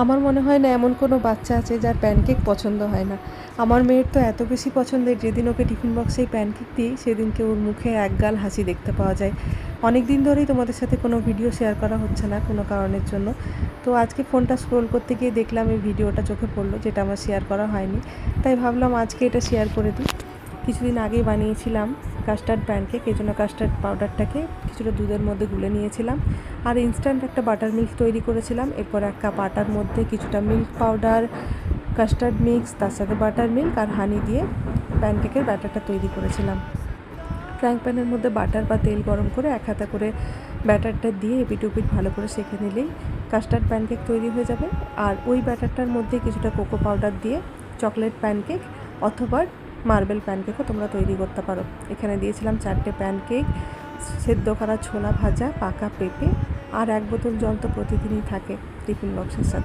আমার মনে হয় না এমন কোনো বাচ্চা আছে যার প্যানকেক পছন্দ হয় না। আমার মেয়ের তো এত বেশি পছন্দের, যেদিন ওকে টিফিন বক্সে এই প্যানকেক দিই সেদিনকে ওর মুখে একগাল হাসি দেখতে পাওয়া যায়। অনেক দিন ধরেই তোমাদের সাথে কোনো ভিডিও শেয়ার করা হচ্ছে না কোনো কারণের জন্য। তো আজকে ফোনটা স্ক্রোল করতে গিয়ে দেখলাম এই ভিডিওটা চোখে পড়লো, যেটা আমার শেয়ার করা হয়নি, তাই ভাবলাম আজকে এটা শেয়ার করে দিই। কিছুদিন আগেই বানিয়েছিলাম কাস্টার্ড প্যানকেক, এই জন্য কাস্টার্ড পাউডারটাকে কিছুটা দুধের মধ্যে গুলে নিয়েছিলাম আর ইনস্ট্যান্ট একটা বাটার মিল্ক তৈরি করেছিলাম। এরপর 1 কাপ আটার মধ্যে কিছুটা মিল্ক পাউডার, কাস্টার্ড মিক্স, তার সাথে বাটার মিল্ক আর হানি দিয়ে প্যানকেকের ব্যাটারটা তৈরি করেছিলাম। ফ্রাইং প্যানের মধ্যে বাটার বা তেল গরম করে 1 হাতা করে ব্যাটারটা দিয়ে এপিট ওপিট ভালো করে সেঁকে নিলেই কাস্টার্ড প্যানকেক তৈরি হয়ে যাবে। আর ওই ব্যাটারটার মধ্যে কিছুটা কোকো পাউডার দিয়ে চকলেট প্যানকেক অথবা মার্বেল প্যানকেকও তোমরা তৈরি করতে পারো। এখানে দিয়েছিলাম 4টে প্যানকেক, সেদ্ধ করা ছোলা ভাজা, পাকা পেঁপে আর 1 বোতল জল তো প্রতিদিনই থাকে টিফিন বক্সের সাথে।